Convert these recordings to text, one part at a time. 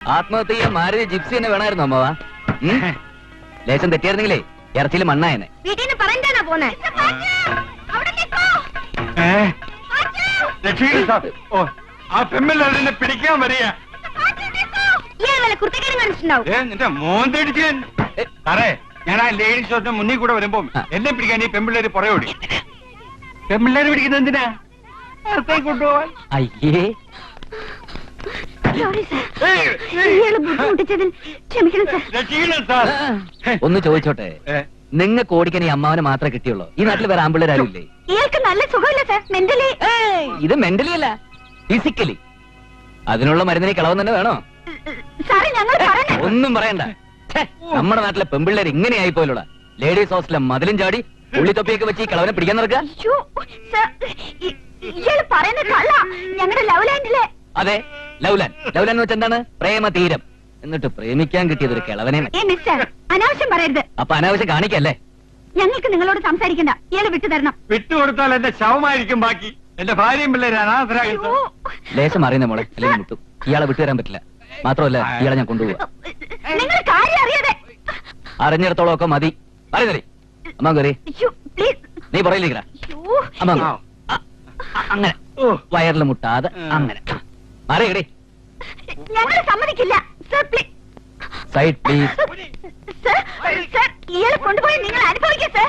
ആത്മഹത്യ മാരുതി ജിപ്സി തന്നെ വേണമായിരുന്നു അമ്മവാ. ലേശം തെറ്റിയായിരുന്നെങ്കിലേ ഇറച്ചിയിൽ മണ്ണായനെ. വീട്ടിൽ നിന്ന് പറഞ്ഞാണോ പോന്നെ? ആ പെമ്മില്ലാതെ പിടിക്കാൻ വരിക. നിന്റെ മോന്തിടിച്ച് സാറേ, ഞാൻ ആ ലേഡീസ് ഷോപ്പിന് മുന്നിൽ കൂടെ വരുമ്പോ എന്നെ പിടിക്കാൻ ഈ പെമ്പിള്ളേര് പുറയോടി. പെമ്പിള്ളേര് പിടിക്കുന്നത് എന്തിനാ? കൊണ്ടുപോവാൻ. അയ്യേ, ഒന്ന് ചോദിച്ചോട്ടെ, നിങ്ങൾക്ക് ഓടിക്കാൻ ഈ അമ്മാവനെ മാത്രമേ കിട്ടിയുള്ളൂ? ഈ നാട്ടിൽ വേറെ ആമ്പിള്ളേരും ഇല്ലേ? ഇയാൾക്ക് നല്ല സുഖമില്ല സാർ, മെന്റലി. ഇത് മെന്റലി അല്ല, ഫിസിക്കലി. അതിനുള്ള മരുന്നിനെ കളവൻ തന്നെ വേണോ? ഒന്നും പറയണ്ട. നമ്മുടെ നാട്ടിലെ പെമ്പിള്ളേർ ഇങ്ങനെ ആയി പോലുള്ള ലേഡീസ് ഹോസ്റ്റലിലെ മതിലും ചാടി ഉള്ളിത്തൊപ്പിയൊക്കെ വെച്ച് ഈ കളവനെ പിടിക്കാൻ നടക്കുക. ഞങ്ങളുടെ ലവ്ലാൻഡിലെ. അതെ, ലവ്ലാൻ. ലവ്ലാൻ എന്ന് വെച്ചാൽ എന്താണ്? പ്രേമ തീരം. എന്നിട്ട് പ്രേമിക്കാൻ കിട്ടിയത് ഒരു കിളവനെ. അനാവശ്യം പറയരുത്. അപ്പൊ അനാവശ്യം കാണിക്കല്ലേ? ഞങ്ങൾക്ക് നിങ്ങളോട് സംസാരിക്കണ്ട, ഇയാളെ വിട്ടുതരണം. വിട്ടുകൊടുത്താൽ എന്റെ ശവമായിരിക്കും ബാക്കി. എന്റെ ഭാര്യയും പിള്ളേര് അനാഥരായി. ലേശം അറിയുന്ന മോളെ, അല്ലെങ്കിൽ മുട്ടും. ഇയാളെ വിട്ടുതരാൻ പറ്റില്ല. മാത്രമല്ല, ഇയാളെ ഞാൻ കൊണ്ടുപോവാ. നിങ്ങൾ കാര്യം അറിയാതെ. അറിഞ്ഞിടത്തോളം ഒക്കെ മതി. പറയുന്നേ അമ്മ കയറി, നീ പുറയിലിരിക്കടാ. അമ്മ അങ്ങനെ വയറിൽ മുട്ടാതെ അങ്ങനെ അറിയടേ. ഞങ്ങൾ സമ്മതിക്കില്ല. Side please. ഇയാളെ കൊണ്ടുപോയി നിങ്ങൾ അനുഭവിക്കാം സർ.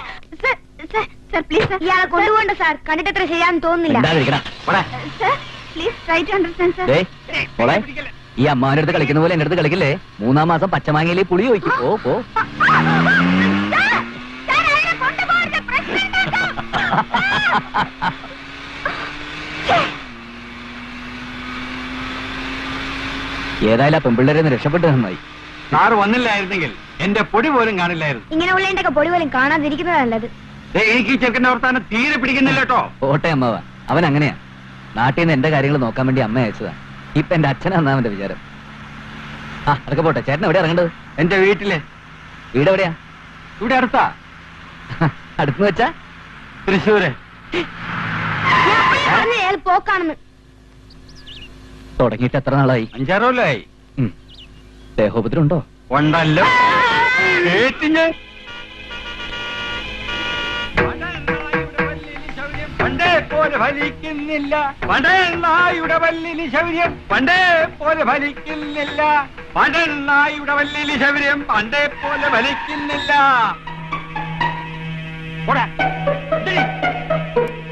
പ്ലീസ് ഇയാളെ കൊണ്ടുപോകണ്ട സാർ. കണ്ടിട്ട് അത്ര ചെയ്യാന്ന് തോന്നുന്നില്ല. ഈ അമ്മാവന്റെ അടുത്ത് കളിക്കുന്ന പോലെ എന്റെ അടുത്ത് കളിക്കില്ലേ? 3-ാം മാസം പച്ചമാങ്ങയിലെ പുളി ഒഴിക്കും. പോ. ഏതായാലും ആ പെമ്പിള്ളേരെ രക്ഷപ്പെട്ടു നന്നായി. സാറ് വന്നില്ലായിരുന്നെങ്കിൽ എന്റെ പൊടി പോലും കാണില്ലായിരുന്നു. ഇങ്ങനെ ഉള്ളതിന്റെ പൊടി പോലും കാണാതിരിക്കുന്നത് നല്ലത്. എനിക്ക് ചെറുക്കന്റെ വർത്താനം തീരെ പിടിക്കുന്നില്ല കേട്ടോ. ഓട്ടെ അമ്മാവ, അവൻ അങ്ങനെയാ. നാട്ടിൽ നിന്ന് എന്റെ കാര്യങ്ങൾ നോക്കാൻ വേണ്ടി അമ്മ അയച്ചതാ. ഇപ്പൊ എന്റെ അച്ഛനാന്നാ അവന്റെ വിചാരം. അതൊക്കെ പോട്ടെ. ചേട്ടൻ എവിടെയാ ഇറങ്ങേണ്ടത്? എന്റെ വീട്ടില്. വീട് എവിടെയാ? ഇവിടെ അടുത്താ. അടുത്തെന്ന് വെച്ചാ? തൃശ്ശൂര്. പോക്കാണെന്ന് തുടങ്ങിയിട്ട് എത്ര നാളായി? 5-6 കൊല്ലമായി. ദേഹോപദ്രം ഉണ്ടോ? ഉണ്ടല്ലോ. പണ്ടേ പോലെ ഫലിക്കുന്നില്ല. പണ്ടെണ്ണായുടെ വല്ലിന് ശൗര്യം പണ്ടേ പോലെ ഫലിക്കുന്നില്ല. പണ്ടെണ്ണായുടെ വല്ലിന് ശൗര്യം പണ്ടേ പോലെ ഫലിക്കുന്നില്ല.